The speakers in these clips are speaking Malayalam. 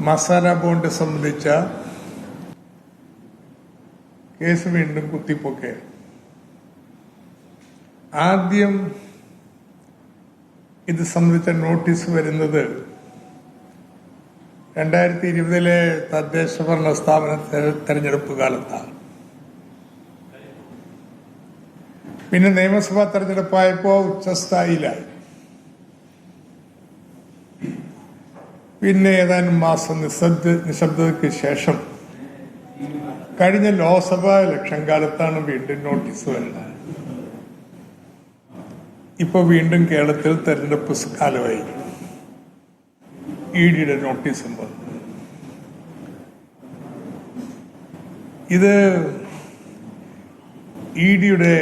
മസാല ബോണ്ട് സംബന്ധിച്ച കേസ് വീണ്ടും കുത്തിപ്പൊക്കെ. ആദ്യം ഇത് സംബന്ധിച്ച നോട്ടീസ് വരുന്നത് 2020 തദ്ദേശ ഭരണ സ്ഥാപന തെരഞ്ഞെടുപ്പ് കാലത്താണ്. പിന്നെ നിയമസഭാ തെരഞ്ഞെടുപ്പായപ്പോൾ ഉച്ചസ്ഥായിലായി. പിന്നെ ഏതാനും മാസം നിശബ്ദതയ്ക്ക് ശേഷം കഴിഞ്ഞ ലോക്സഭാ ഇലക്ഷൻ കാലത്താണ് വീണ്ടും നോട്ടീസ് വരുന്നത്. ഇപ്പൊ വീണ്ടും കേരളത്തിൽ തെരഞ്ഞെടുപ്പ് കാലമായി ഇഡിയുടെ നോട്ടീസും വന്നു. ഇത് ഇഡിയുടെ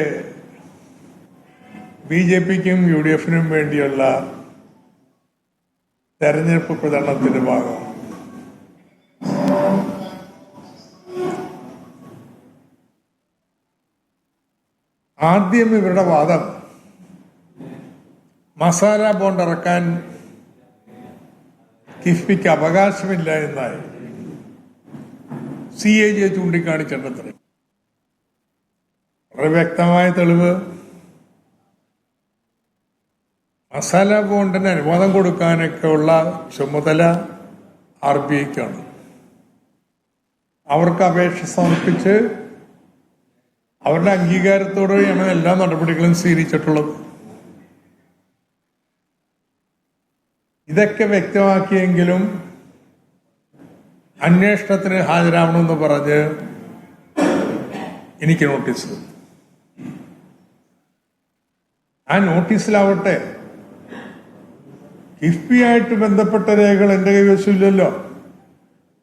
BJPക്കും UDFനും വേണ്ടിയുള്ള തെരഞ്ഞെടുപ്പ് പ്രചരണത്തിന്റെ ഭാഗമാണ്. ആദ്യം ഇവരുടെ വാദം മസാല ബോണ്ട് ഇറക്കാൻ കിഫ്ബിക്ക് അവകാശമില്ല എന്നായി. CAG ചൂണ്ടിക്കാണിച്ചിട്ടുണ്ട്. വളരെ വ്യക്തമായ തെളിവ് മസാല ബോണ്ടിന് അനുവാദം കൊടുക്കാനൊക്കെയുള്ള ചുമതല RBIക്കാണ്. അവർക്ക് അപേക്ഷ സമർപ്പിച്ച് അവരുടെ അംഗീകാരത്തോടെയാണ് എല്ലാ നടപടികളും സ്വീകരിച്ചിട്ടുള്ളത്. ഇതൊക്കെ വ്യക്തമാക്കിയെങ്കിലും അന്വേഷണത്തിന് ഹാജരാവണമെന്ന് പറഞ്ഞ് എനിക്ക് നോട്ടീസ് തന്നു. ആ നോട്ടീസിലാവട്ടെ കിഫ്ബിയായിട്ട് ബന്ധപ്പെട്ട രേഖകൾ എന്റെ കൈവശമില്ലല്ലോ.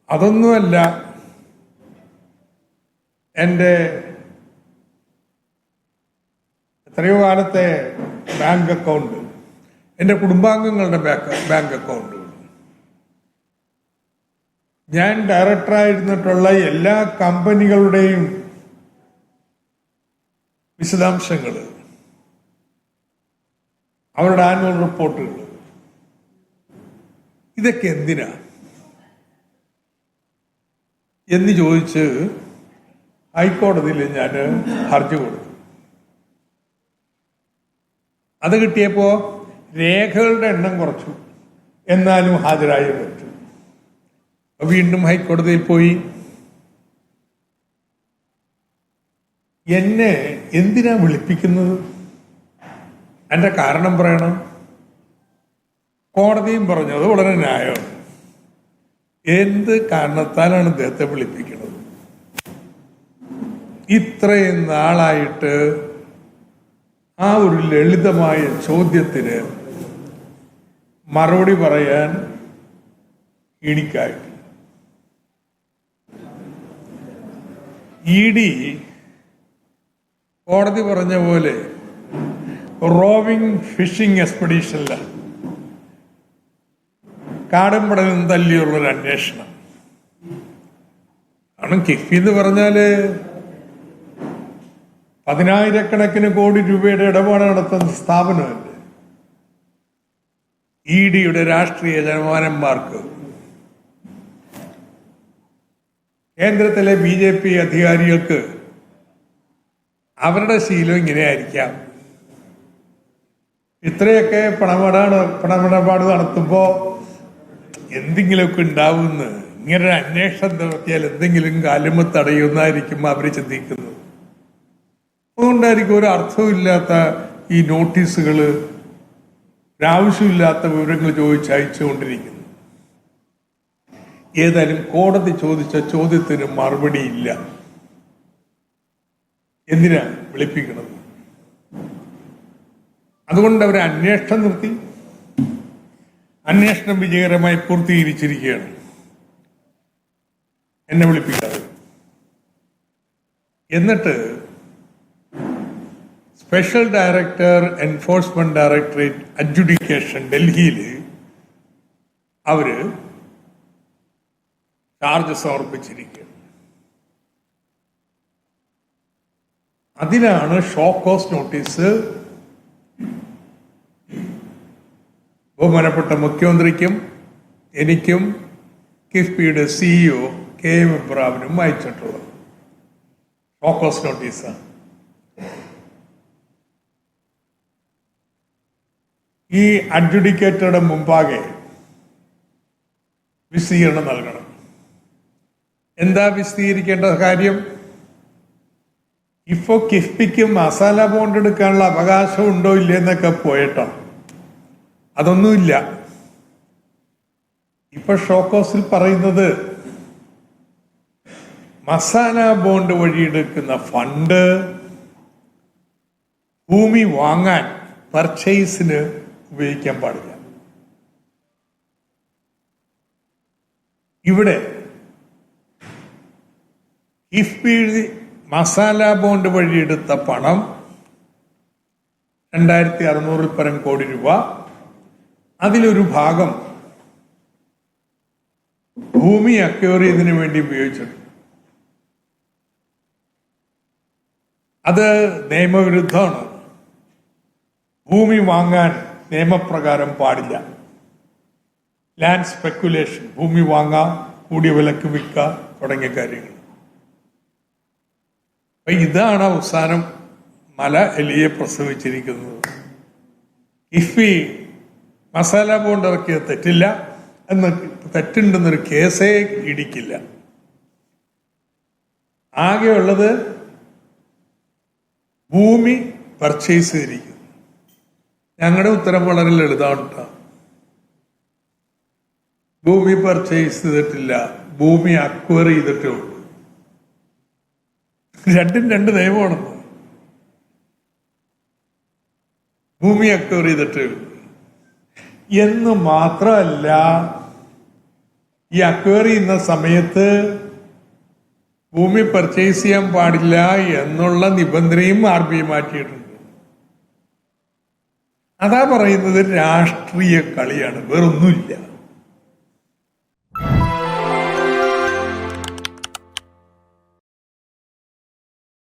അതൊന്നുമല്ല എന്റെ എത്രയോ കാലത്തെ ബാങ്ക് അക്കൗണ്ട്, എന്റെ കുടുംബാംഗങ്ങളുടെ ബാങ്ക് അക്കൗണ്ട്, ഞാൻ ഡയറക്ടറായിരുന്നിട്ടുള്ള എല്ലാ കമ്പനികളുടെയും വിശദാംശങ്ങൾ, അവരുടെ ആനുവൽ റിപ്പോർട്ടുകൾ, ഇതൊക്കെ എന്തിനാ എന്ന് ചോദിച്ച് ഹൈക്കോടതിയിൽ ഞാൻ ഹർജി കൊടുത്തു. അത് കിട്ടിയപ്പോ രേഖകളുടെ എണ്ണം കുറച്ചു, എന്നാലും ഹാജരായേ പറ്റൂ. വീണ്ടും ഹൈക്കോടതിയിൽ പോയി. എന്നെ എന്തിനാ വിളിപ്പിക്കുന്നത്? എന്റെ കാരണം പറയണം. കോടതിയും പറഞ്ഞത് വളരെ ന്യായമാണ്. എന്ത് കാരണത്താലാണ് ഇദ്ദേഹത്തെ വിളിപ്പിക്കുന്നത്? ഇത്രയും നാളായിട്ട് ആ ഒരു ലളിതമായ ചോദ്യത്തിന് മറുപടി പറയാൻ എനിക്കായിട്ടില്ല. ED കോടതി പറഞ്ഞ പോലെ റോവിംഗ് ഫിഷിംഗ് എക്സ്പെഡീഷനിലാണ് കാടും പടലും തല്ലിയുള്ളൊരു അന്വേഷണം ആണ്. കിഫ്ബി എന്ന് പറഞ്ഞാല് 10,000 കോടി രൂപയുടെ ഇടപാട് നടത്തുന്ന സ്ഥാപനമല്ലേ. EDയുടെ രാഷ്ട്രീയ ജനമാനന്മാർക്ക്, കേന്ദ്രത്തിലെ BJP അധികാരികൾക്ക് അവരുടെ ശീലം ഇങ്ങനെയായിരിക്കാം. ഇത്രയൊക്കെ പണമിടപാട് നടത്തുമ്പോ എന്തെങ്കിലുമൊക്കെ ഉണ്ടാവുമെന്ന്, ഇങ്ങനെ ഒരു അന്വേഷണം നടത്തിയാൽ എന്തെങ്കിലും കാലുമ തടയുന്നതായിരിക്കും അവർ ചിന്തിക്കുന്നത്. അതുകൊണ്ടായിരിക്കും ഒരു അർത്ഥമില്ലാത്ത ഈ നോട്ടീസുകൾ, ആവശ്യമില്ലാത്ത വിവരങ്ങൾ ചോദിച്ച് അയച്ചുകൊണ്ടിരിക്കുന്നു. ഏതായാലും കോടതി ചോദിച്ച ചോദ്യത്തിന് മറുപടിയില്ല. എന്തിനാ വിളിപ്പിക്കുന്നത്? അതുകൊണ്ട് അവർ അന്വേഷണം നിർത്തി. അന്വേഷണം വിജയകരമായി പൂർത്തീകരിച്ചിരിക്കുകയാണ്. എന്നെ വിളിപ്പിക്കാതെ. എന്നിട്ട് special director enforcement directorate adjudication ഡൽഹിയിൽ അവര് ചാർജ് സമർപ്പിച്ചിരിക്കുകയാണ്. അതിനാണ് ഷോ കോസ് നോട്ടീസ് ബഹുമാനപ്പെട്ട മുഖ്യമന്ത്രിക്കും എനിക്കും കിഫ്ബിയുടെ CEO KM ഇബ്രാഹിമിനും അയച്ചിട്ടുള്ളത് ഷോക്കോസ് നോട്ടീസാണ്. ഈ അഡ്ജുഡിക്കേറ്ററുടെ മുമ്പാകെ വിശദീകരണം നൽകണം. എന്താ വിശദീകരിക്കേണ്ട കാര്യം? ഇപ്പോ കിഫ്ബിക്ക് മസാല ബോണ്ട് എടുക്കാനുള്ള അവകാശം ഉണ്ടോ ഇല്ലെന്നൊക്കെ പോയിട്ടോ, അതൊന്നുമില്ല. ഇപ്പൊ ഷോക്കോസിൽ പറയുന്നത് മസാല ബോണ്ട് വഴി എടുക്കുന്ന ഫണ്ട് ഭൂമി വാങ്ങാൻ പർച്ചേസിന് ഉപയോഗിക്കാൻ പാടില്ല. ഇവിടെ കിഫ്ബി മസാല ബോണ്ട് വഴി എടുത്ത പണം 2600 പരം കോടി രൂപ, അതിലൊരു ഭാഗം ഭൂമി അക്വയർ ചെയ്തതിനു വേണ്ടി ഉപയോഗിച്ചിട്ടുണ്ട്. അത് നിയമവിരുദ്ധമാണ്. ഭൂമി വാങ്ങാൻ നിയമപ്രകാരം പാടില്ല. ലാൻഡ് സ്പെക്കുലേഷൻ, ഭൂമി വാങ്ങാം, കൂടിയ വിലക്ക് വിൽക്കുക തുടങ്ങിയ കാര്യങ്ങൾ. അപ്പൊ ഇതാണ് അവസാനം മല എലിയെ പ്രസവിച്ചിരിക്കുന്നത്. കിഫ്ബി മസാല ബോണ്ട് ഇറക്കിയത് തെറ്റില്ല എന്ന്, തെറ്റുണ്ടെന്നൊരു കേസേ ഇടിക്കില്ല. ആകെയുള്ളത് ഭൂമി പർച്ചേസ് ചെയ്തിരിക്കുന്നു. ഞങ്ങളുടെ ഉത്തരം വളരെ ലളിതമാണ്. ഭൂമി പർച്ചേസ് ചെയ്തിട്ടില്ല, ഭൂമി അക്വയർ ചെയ്തിട്ടേ ഉള്ളൂ. രണ്ടും രണ്ട് നിയമമാണെന്ന്. ഭൂമി അക്വയർ ചെയ്തിട്ടേ ഉള്ളൂ എന്ന് മാത്രമല്ല, ഈ അക്വയർ ചെയ്യുന്ന സമയത്ത് ഭൂമി പർച്ചേസ് ചെയ്യാൻ പാടില്ല എന്നുള്ള നിബന്ധനയും RBI മാറ്റിയിട്ടുണ്ട്. അതാ പറയുന്നത് രാഷ്ട്രീയ കളിയാണ്, വേറൊന്നുമില്ല.